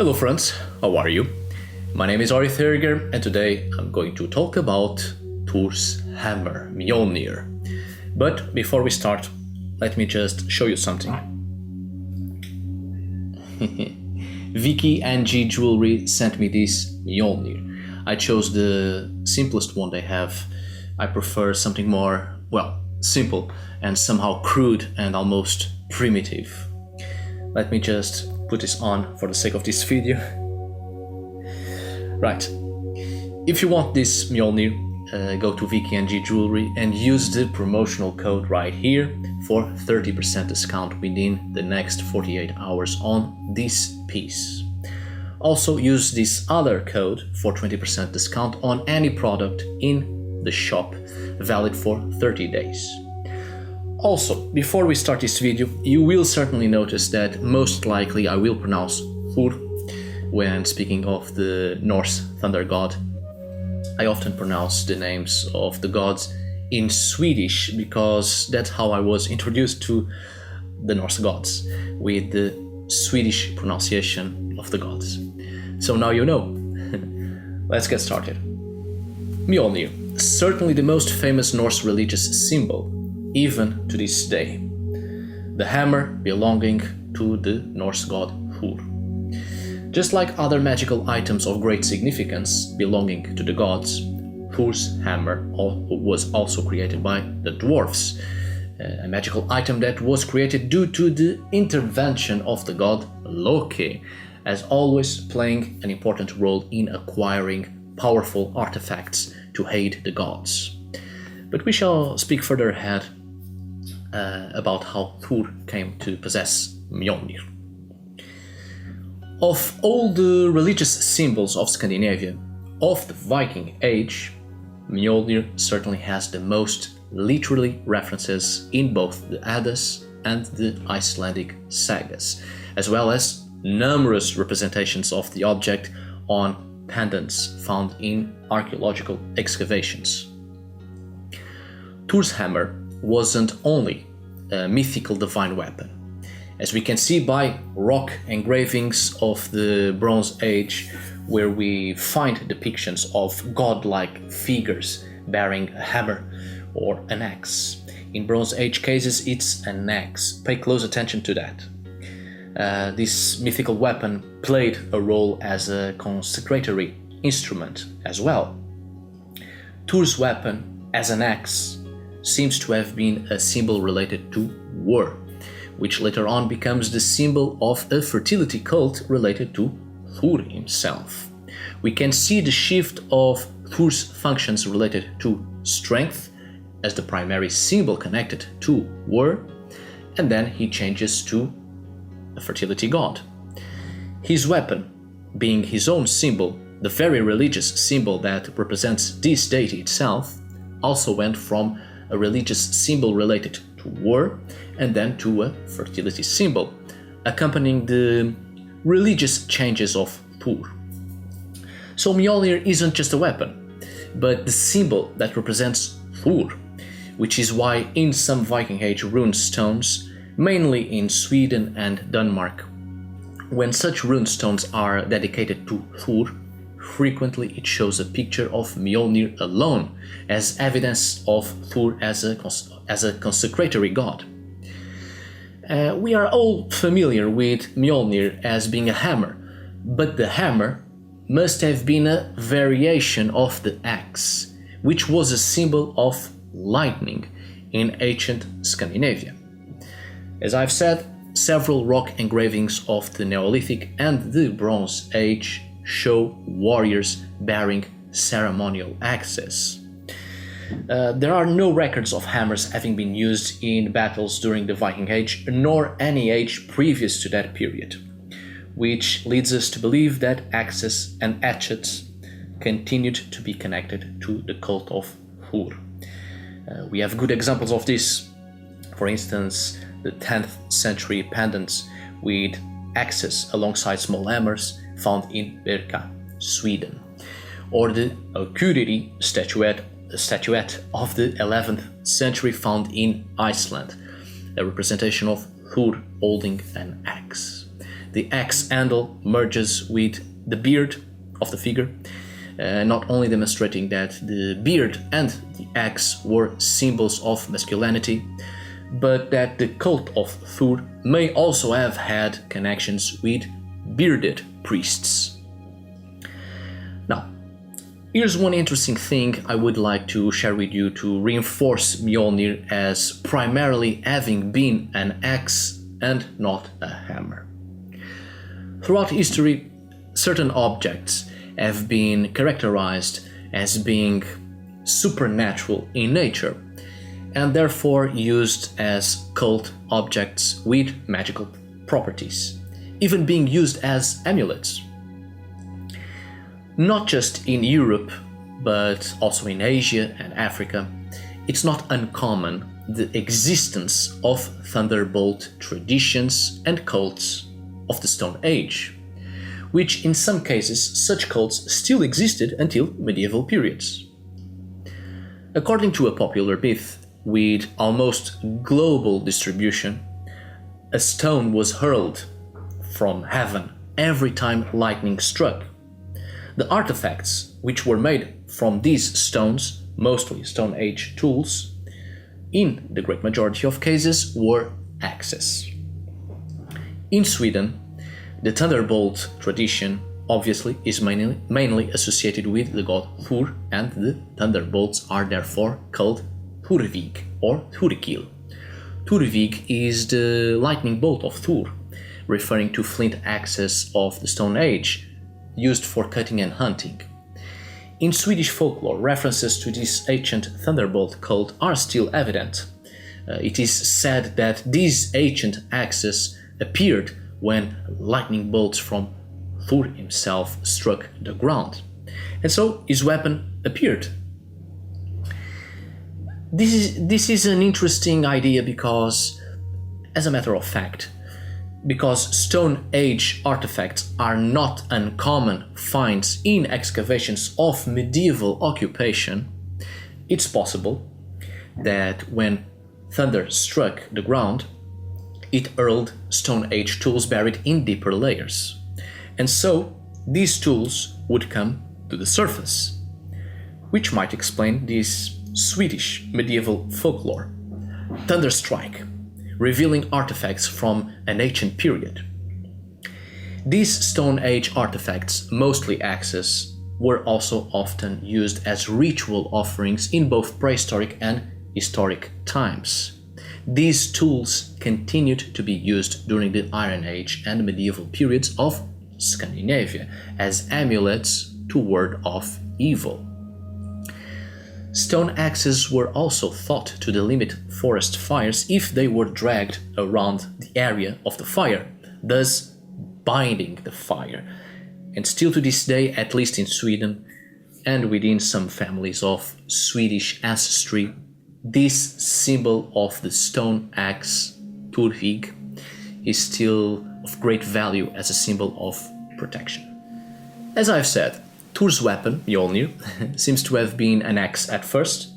Hello friends, how are you? My name is Þórr and today I'm going to talk about Thor's hammer, Mjolnir. But before we start, let me just show you something. Vicky and G Jewelry sent me this Mjolnir. I chose the simplest one they have. I prefer something more, simple and somehow crude and almost primitive. Let me just put this on for the sake of this video. Right. If you want this Mjolnir, go to Vicky and G Jewelry and use the promotional code right here for 30% discount within the next 48 hours on this piece. Also use this other code for 20% discount on any product in the shop, valid for 30 days. Also, before we start this video, you will certainly notice that most likely I will pronounce Þórr when speaking of the Norse thunder god. I often pronounce the names of the gods in Swedish because that's how I was introduced to the Norse gods, with the Swedish pronunciation of the gods. So now you know. Let's get started. Mjolnir, certainly the most famous Norse religious symbol, even to this day. The hammer belonging to the Norse god Þór. Just like other magical items of great significance belonging to the gods, Thor's hammer was also created by the dwarfs, a magical item that was created due to the intervention of the god Loki, as always playing an important role in acquiring powerful artifacts to aid the gods. But we shall speak further ahead about how Þór came to possess Mjolnir. Of all the religious symbols of Scandinavia of the Viking Age, Mjolnir certainly has the most literally references in both the Eddas and the Icelandic sagas, as well as numerous representations of the object on pendants found in archaeological excavations. Thor's hammer wasn't only a mythical divine weapon. As we can see by rock engravings of the Bronze Age, where we find depictions of godlike figures bearing a hammer or an axe. In Bronze Age cases, it's an axe. Pay close attention to that. This mythical weapon played a role as a consecratory instrument as well. Thor's weapon, as an axe, seems to have been a symbol related to war, which later on becomes the symbol of a fertility cult related to Þór himself. We can see the shift of Thor's functions related to strength as the primary symbol connected to war, and then he changes to a fertility god. His weapon, being his own symbol, the very religious symbol that represents this deity itself, also went from a religious symbol related to war and then to a fertility symbol, accompanying the religious changes of Þór. So Mjolnir isn't just a weapon, but the symbol that represents Þór, which is why in some Viking Age rune stones, mainly in Sweden and Denmark, when such rune stones are dedicated to Þór, frequently it shows a picture of Mjolnir alone as evidence of Þór as a consecratory god. We are all familiar with Mjolnir as being a hammer, but the hammer must have been a variation of the axe, which was a symbol of lightning in ancient Scandinavia. As I've said, several rock engravings of the Neolithic and the Bronze Age show warriors bearing ceremonial axes. There are no records of hammers having been used in battles during the Viking Age, nor any age previous to that period, which leads us to believe that axes and hatchets continued to be connected to the cult of Þór. We have good examples of this. For instance, the 10th century pendants with axes alongside small hammers found in Birka, Sweden, or the Akureyri statuette of the 11th century found in Iceland, a representation of Þór holding an axe. The axe handle merges with the beard of the figure, not only demonstrating that the beard and the axe were symbols of masculinity, but that the cult of Þór may also have had connections with bearded priests. Now, here's one interesting thing I would like to share with you to reinforce Mjolnir as primarily having been an axe and not a hammer. Throughout history, certain objects have been characterized as being supernatural in nature and therefore used as cult objects with magical properties, even being used as amulets. Not just in Europe, but also in Asia and Africa, it's not uncommon the existence of Thunderbolt traditions and cults of the Stone Age, which in some cases such cults still existed until medieval periods. According to a popular myth with almost global distribution, a stone was hurled from heaven every time lightning struck. The artifacts which were made from these stones, mostly Stone Age tools, in the great majority of cases were axes. In Sweden, the Thunderbolt tradition obviously is mainly associated with the god Þór, and the thunderbolts are therefore called Þórvig or Þórkil. Þórvig is the lightning bolt of Þór, referring to flint axes of the Stone Age, used for cutting and hunting. In Swedish folklore, references to this ancient Thunderbolt cult are still evident. It is said that these ancient axes appeared when lightning bolts from Þór himself struck the ground, and so his weapon appeared. This is an interesting idea because, as a matter of fact, because Stone Age artifacts are not uncommon finds in excavations of medieval occupation, it's possible that when thunder struck the ground, it hurled Stone Age tools buried in deeper layers. And so these tools would come to the surface, which might explain this Swedish medieval folklore. Thunderstrike, revealing artifacts from an ancient period. These Stone Age artifacts, mostly axes, were also often used as ritual offerings in both prehistoric and historic times. These tools continued to be used during the Iron Age and medieval periods of Scandinavia as amulets to ward off evil. Stone axes were also thought to delimit forest fires if they were dragged around the area of the fire, thus binding the fire. And still to this day, at least in Sweden and within some families of Swedish ancestry, this symbol of the stone axe, Þórvig, is still of great value as a symbol of protection. As I've said, Thor's weapon, Mjolnir, seems to have been an axe at first,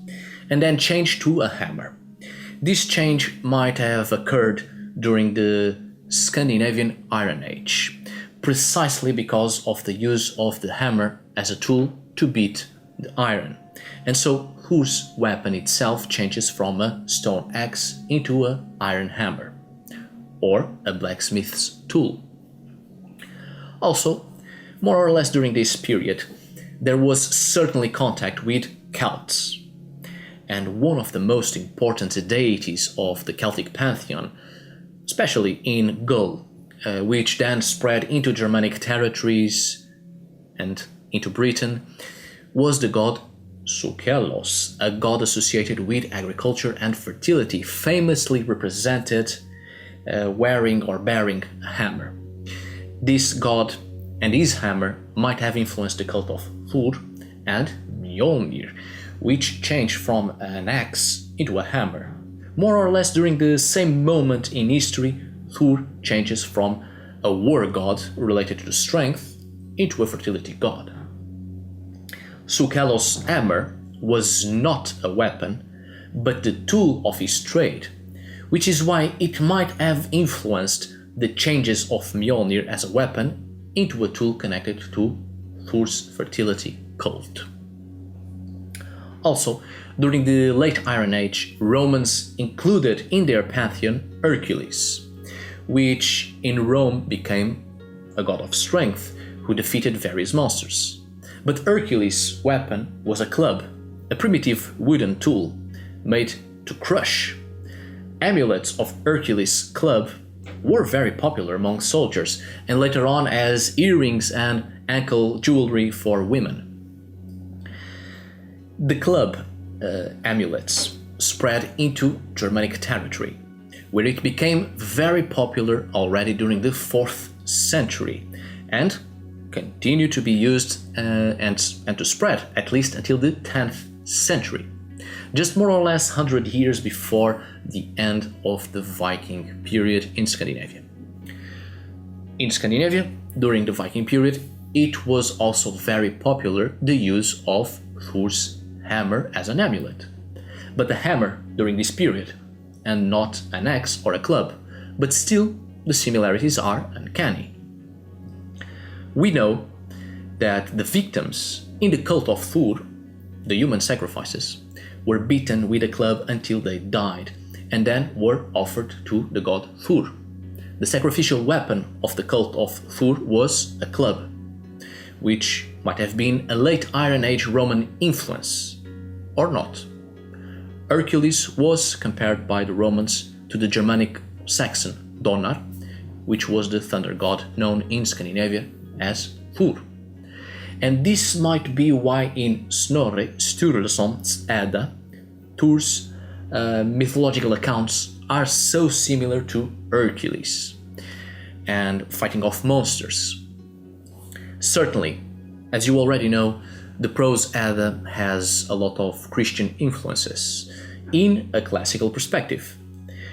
and then changed to a hammer. This change might have occurred during the Scandinavian Iron Age, precisely because of the use of the hammer as a tool to beat the iron. And so Thor's weapon itself changes from a stone axe into an iron hammer, or a blacksmith's tool. Also, more or less during this period, there was certainly contact with Celts, and one of the most important deities of the Celtic pantheon, especially in Gaul, which then spread into Germanic territories and into Britain, was the god Sukelos, a god associated with agriculture and fertility, famously represented wearing or bearing a hammer. This god and his hammer might have influenced the cult of Þór and Mjolnir, which changed from an axe into a hammer. More or less during the same moment in history, Þór changes from a war god related to strength into a fertility god. Sukelos' hammer was not a weapon, but the tool of his trade, which is why it might have influenced the changes of Mjolnir as a weapon into a tool connected to Thor's fertility cult. Also, during the late Iron Age, Romans included in their pantheon Hercules, which in Rome became a god of strength who defeated various monsters. But Hercules' weapon was a club, a primitive wooden tool made to crush. Amulets of Hercules' club were very popular among soldiers, and later on as earrings and ankle jewelry for women. The club amulets spread into Germanic territory, where it became very popular already during the 4th century, and continued to be used and to spread at least until the 10th century, just more or less 100 years before the end of the Viking period in Scandinavia. In Scandinavia, during the Viking period, it was also very popular the use of Thor's hammer as an amulet. But the hammer during this period, and not an axe or a club, but still the similarities are uncanny. We know that the victims in the cult of Thor, the human sacrifices, were beaten with a club until they died, and then were offered to the god Thor. The sacrificial weapon of the cult of Thor was a club, which might have been a late Iron Age Roman influence, or not. Hercules was compared by the Romans to the Germanic Saxon Mjolnir, which was the thunder god known in Scandinavia as Thor. And this might be why in Snorri Sturluson's Edda, Thor's mythological accounts are so similar to Hercules and fighting off monsters. Certainly, as you already know, the prose Edda has a lot of Christian influences in a classical perspective.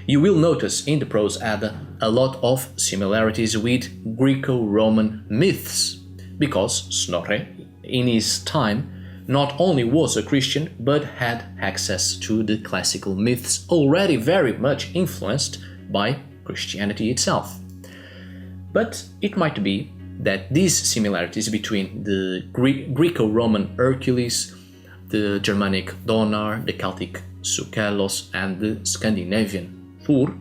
You will notice in the prose Edda a lot of similarities with Greco-Roman myths, because Snorri, in his time, not only was a Christian, but had access to the classical myths already very much influenced by Christianity itself. But it might be that these similarities between the Greco-Roman Hercules, the Germanic Mjolnir, the Celtic Sukelos, and the Scandinavian Thor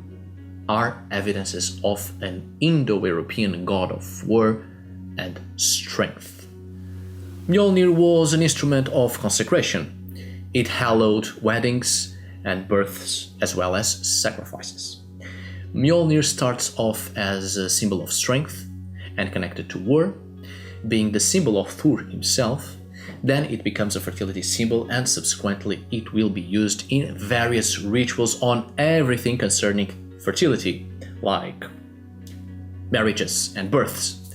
are evidences of an Indo-European god of war and strength. Mjolnir was an instrument of consecration. It hallowed weddings and births as well as sacrifices. Mjolnir starts off as a symbol of strength and connected to war, being the symbol of Thor himself. Then it becomes a fertility symbol, and subsequently it will be used in various rituals on everything concerning fertility, like marriages and births.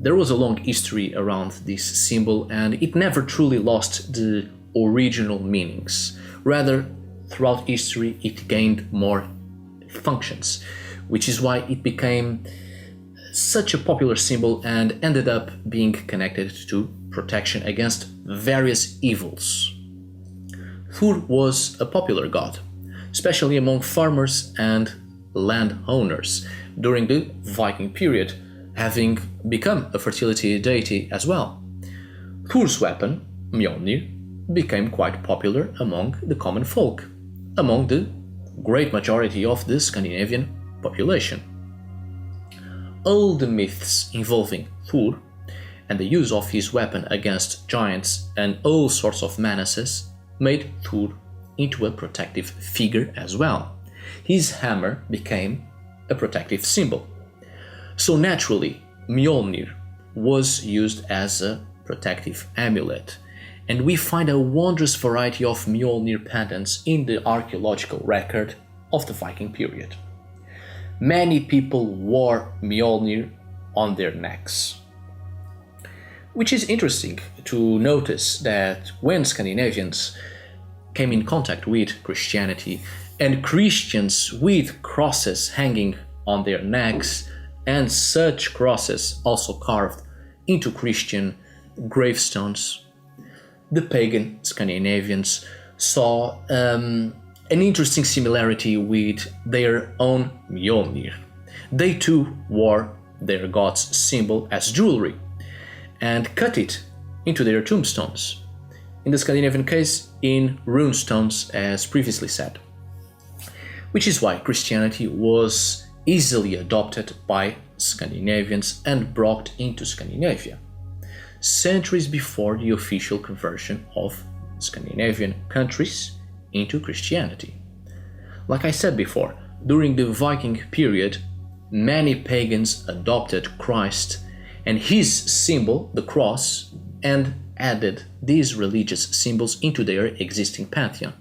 There was a long history around this symbol, and it never truly lost the original meanings. Rather, throughout history it gained more functions, which is why it became such a popular symbol and ended up being connected to protection against various evils. Thor was a popular god, especially among farmers and landowners during the Viking period, having become a fertility deity as well. Thor's weapon, Mjolnir, became quite popular among the common folk, among the great majority of the Scandinavian population. All the myths involving Thor and the use of his weapon against giants and all sorts of menaces made Thor into a protective figure as well. His hammer became a protective symbol. So naturally, Mjolnir was used as a protective amulet, and we find a wondrous variety of Mjolnir pendants in the archaeological record of the Viking period. Many people wore Mjolnir on their necks. Which is interesting to notice that when Scandinavians came in contact with Christianity, and Christians with crosses hanging on their necks, and such crosses also carved into Christian gravestones, the pagan Scandinavians saw an interesting similarity with their own Mjolnir. they too wore their god's symbol as jewelry and cut it into their tombstones. In the Scandinavian case, in runestones, as previously said. Which is why Christianity was easily adopted by Scandinavians and brought into Scandinavia, centuries before the official conversion of Scandinavian countries into Christianity. Like I said before, during the Viking period, many pagans adopted Christ and his symbol, the cross, and added these religious symbols into their existing pantheon.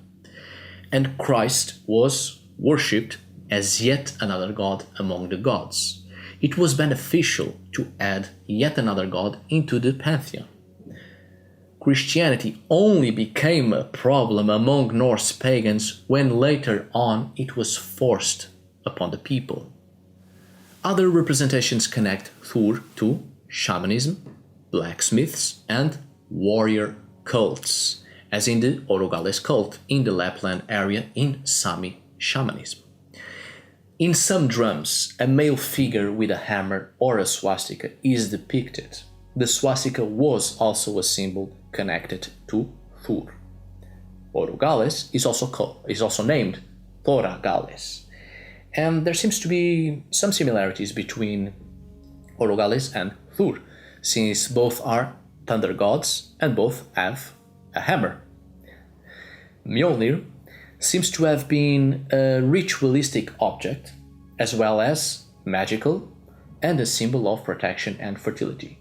And Christ was worshipped as yet another god among the gods. It was beneficial to add yet another god into the pantheon. Christianity only became a problem among Norse pagans when later on it was forced upon the people. Other representations connect Þór to shamanism, blacksmiths, and warrior cults, as in the Orogales cult in the Lapland area in Sami shamanism. In some drums, a male figure with a hammer or a swastika is depicted. The swastika was also a symbol connected to Þór. Orogales is also named Þóragales, and there seems to be some similarities between Orogales and Þór, since both are thunder gods and both have a hammer. Mjolnir seems to have been a ritualistic object, as well as magical and a symbol of protection and fertility.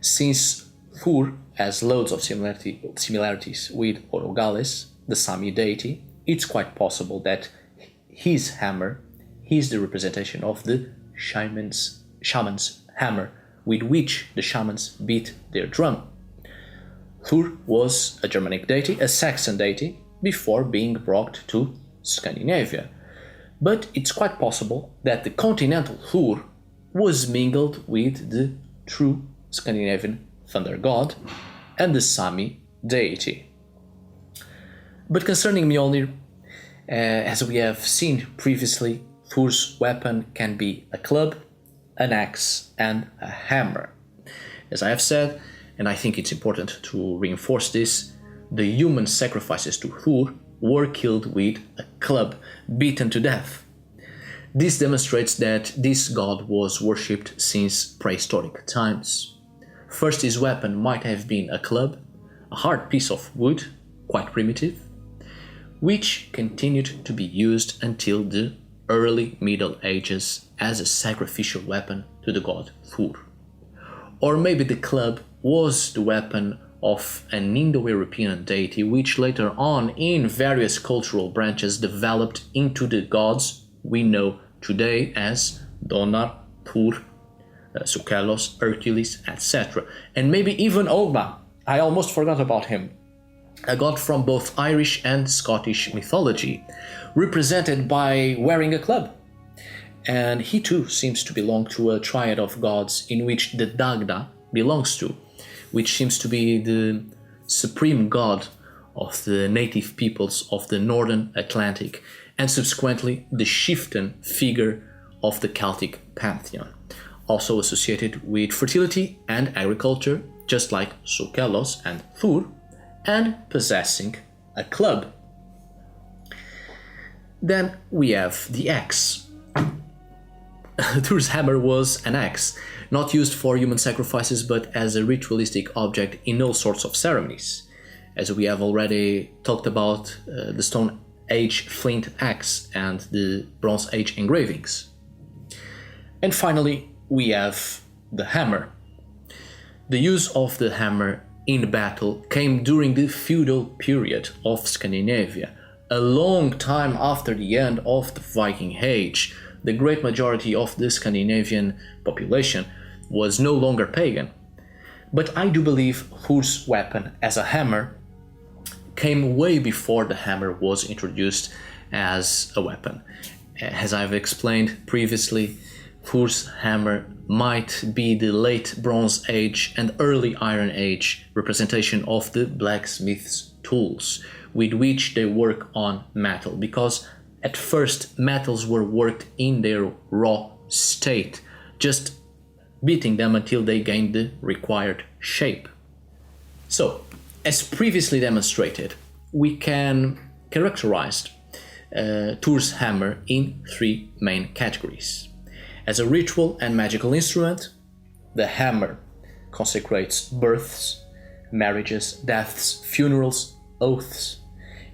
Since Þór has loads of similarities with Orogales, the Sami deity, it's quite possible that his hammer is the representation of the shaman's hammer with which the shamans beat their drum. Þór was a Germanic deity, a Saxon deity, before being brought to Scandinavia. But it's quite possible that the continental Þór was mingled with the true Scandinavian thunder god and the Sami deity. But concerning Mjolnir, as we have seen previously, Þór's weapon can be a club, an axe, and a hammer. As I have said, and I think it's important to reinforce this, the human sacrifices to Þór were killed with a club, beaten to death. This demonstrates that this god was worshipped since prehistoric times. First, his weapon might have been a club, a hard piece of wood, quite primitive, which continued to be used until the early Middle Ages as a sacrificial weapon to the god Þór. Or maybe the club was the weapon of an Indo-European deity which later on in various cultural branches developed into the gods we know today as Donnar, Þór, Sukelos, Hercules, etc. And maybe even Ogma, I almost forgot about him, a god from both Irish and Scottish mythology, represented by wearing a club. And he too seems to belong to a triad of gods in which the Dagda belongs to, which seems to be the supreme god of the native peoples of the northern Atlantic, and subsequently the chieftain figure of the Celtic pantheon, also associated with fertility and agriculture, just like Sukelos and Þór, and possessing a club. Then we have the axe. Þór's hammer was an axe, not used for human sacrifices but as a ritualistic object in all sorts of ceremonies, as we have already talked about the Stone Age flint axe and the Bronze Age engravings. And finally, we have the hammer. The use of the hammer in battle came during the feudal period of Scandinavia, a long time after the end of the Viking Age. The great majority of the Scandinavian population was no longer pagan. But I do believe Þór's weapon as a hammer came way before the hammer was introduced as a weapon. As I've explained previously, Þór's hammer might be the late Bronze Age and early Iron Age representation of the blacksmith's tools with which they work on metal, because at first metals were worked in their raw state, just beating them until they gained the required shape. So, as previously demonstrated, we can characterize Thor's hammer in three main categories. As a ritual and magical instrument, the hammer consecrates births, marriages, deaths, funerals, oaths.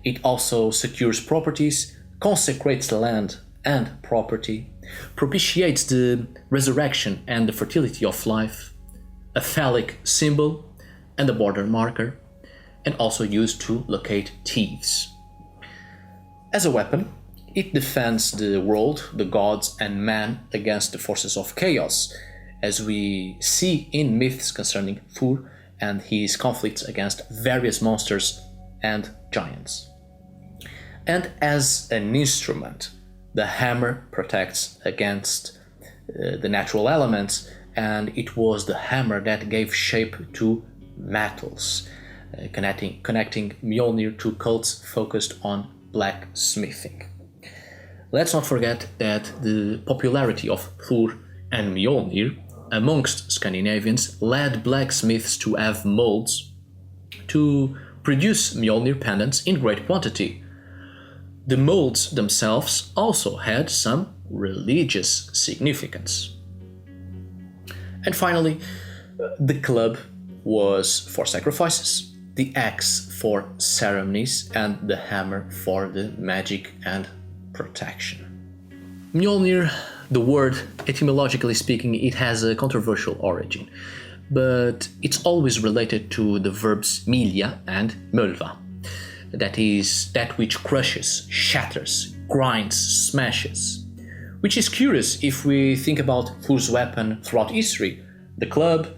It also secures properties, consecrates land and property, propitiates the resurrection and the fertility of life, a phallic symbol and a border marker, and also used to locate thieves. As a weapon, it defends the world, the gods and man against the forces of chaos, as we see in myths concerning Thor and his conflicts against various monsters and giants. And as an instrument, the hammer protects against the natural elements, and it was the hammer that gave shape to metals, connecting Mjolnir to cults focused on blacksmithing. Let's not forget that the popularity of Thor and Mjolnir amongst Scandinavians led blacksmiths to have molds to produce Mjolnir pendants in great quantity. The molds themselves also had some religious significance. And finally, the club was for sacrifices, the axe for ceremonies, and the hammer for the magic and protection. Mjolnir, the word, etymologically speaking, it has a controversial origin, but it's always related to the verbs milja and mölva. That is, that which crushes, shatters, grinds, smashes. Which is curious if we think about Thor's weapon throughout history: the club,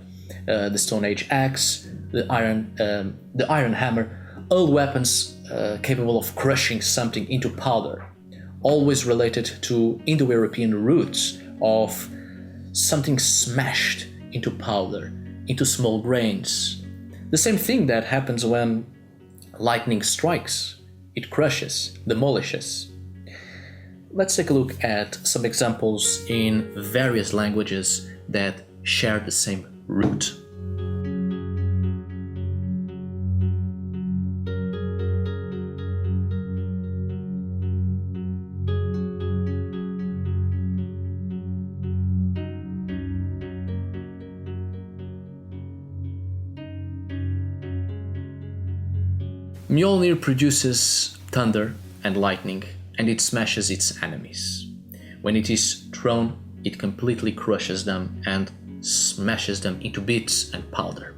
the Stone Age axe, the iron hammer, all weapons capable of crushing something into powder, always related to Indo-European roots of something smashed into powder, into small grains. The same thing that happens when lightning strikes. It crushes, demolishes. Let's take a look at some examples in various languages that share the same root. Mjolnir produces thunder and lightning, and it smashes its enemies. When it is thrown, it completely crushes them and smashes them into bits and powder.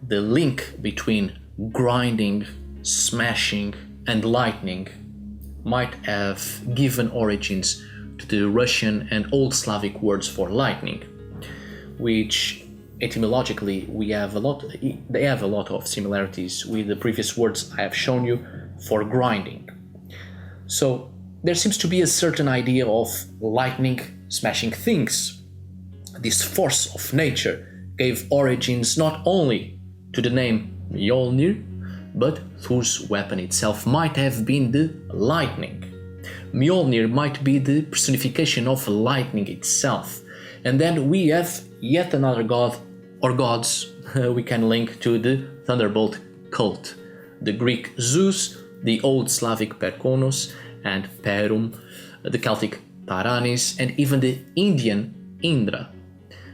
The link between grinding, smashing, and lightning might have given origins to the Russian and Old Slavic words for lightning, which etymologically they have a lot of similarities with the previous words I have shown you for grinding. So there seems to be a certain idea of lightning smashing things. This force of nature gave origins not only to the name Mjolnir, but Thor's weapon itself might have been the lightning. Mjolnir might be the personification of lightning itself. And then we have yet another god or gods we can link to the Thunderbolt Cult. The Greek Zeus, the Old Slavic Perkonos and Perum, the Celtic Paranis, and even the Indian Indra.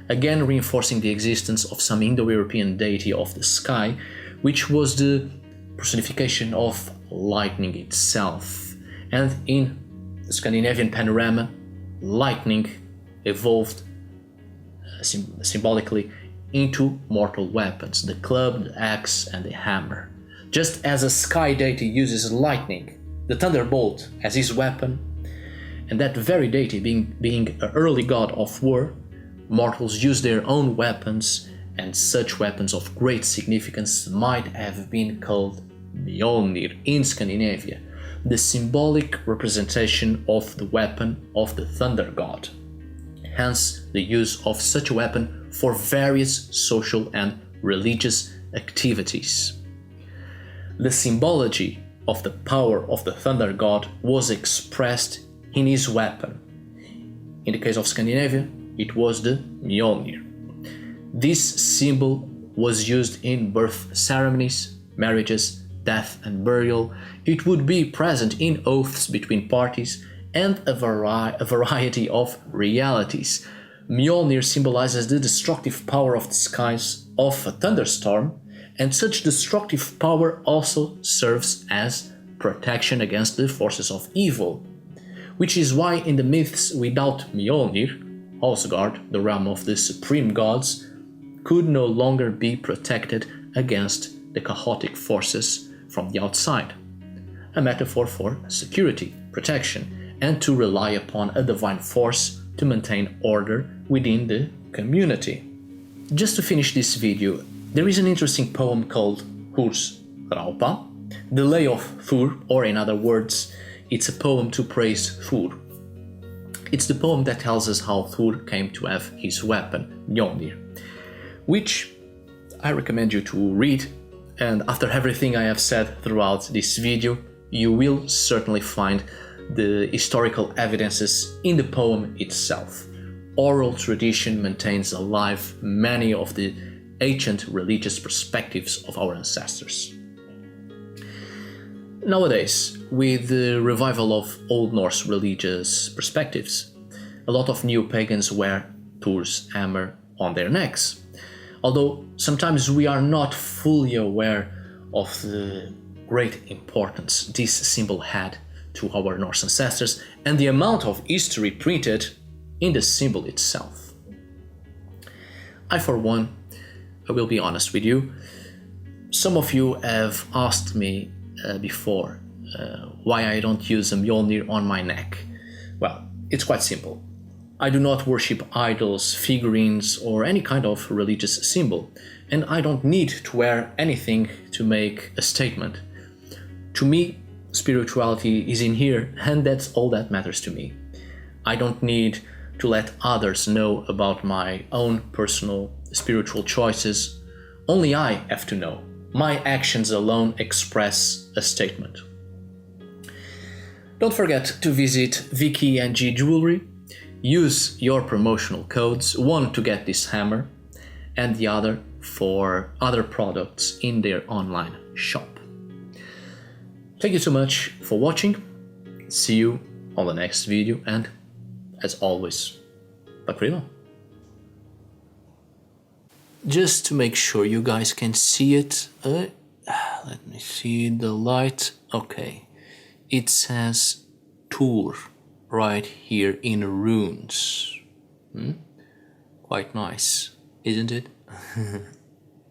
Again reinforcing the existence of some Indo-European deity of the sky, which was the personification of lightning itself. And in the Scandinavian panorama, lightning evolved symbolically into mortal weapons: the club, the axe, and the hammer. Just as a sky deity uses lightning, the thunderbolt, as his weapon, and that very deity being an early god of war, mortals use their own weapons, and such weapons of great significance might have been called Mjolnir in Scandinavia, the symbolic representation of the weapon of the thunder god. Hence the use of such a weapon for various social and religious activities. The symbology of the power of the thunder god was expressed in his weapon. In the case of Scandinavia, it was the Mjolnir. This symbol was used in birth ceremonies, marriages, death and burial. It would be present in oaths between parties and a variety of realities. Mjolnir symbolizes the destructive power of the skies of a thunderstorm, and such destructive power also serves as protection against the forces of evil, which is why in the myths without Mjolnir, Asgard, the realm of the supreme gods, could no longer be protected against the chaotic forces from the outside, a metaphor for security, protection, and to rely upon a divine force to maintain order within the community. Just to finish this video, there is an interesting poem called Þór's throught, the Lay of Þórr, or in other words, it's a poem to praise Þórr. It's the poem that tells us how Þórr came to have his weapon, Mjolnir, which I recommend you to read, and after everything I have said throughout this video, you will certainly find the historical evidences in the poem itself. Oral tradition maintains alive many of the ancient religious perspectives of our ancestors. Nowadays, with the revival of Old Norse religious perspectives, a lot of new pagans wear Thor's hammer on their necks. Although sometimes we are not fully aware of the great importance this symbol had to our Norse ancestors and the amount of history printed in the symbol itself. I, for one, I will be honest with you, some of you have asked me before why I don't use a Mjolnir on my neck. Well, it's quite simple. I do not worship idols, figurines, or any kind of religious symbol, and I don't need to wear anything to make a statement. To me, spirituality is in here, and that's all that matters to me. I don't need to let others know about my own personal spiritual choices. Only I have to know. My actions alone express a statement. Don't forget to visit Vicky and G Jewelry. Use your promotional codes, one to get this hammer and the other for other products in their online shop. Thank you so much for watching. See you on the next video, and as always, tack för idag. Just to make sure you guys can see it, let me see the light. Okay, it says Thor right here in runes. Quite nice, isn't it?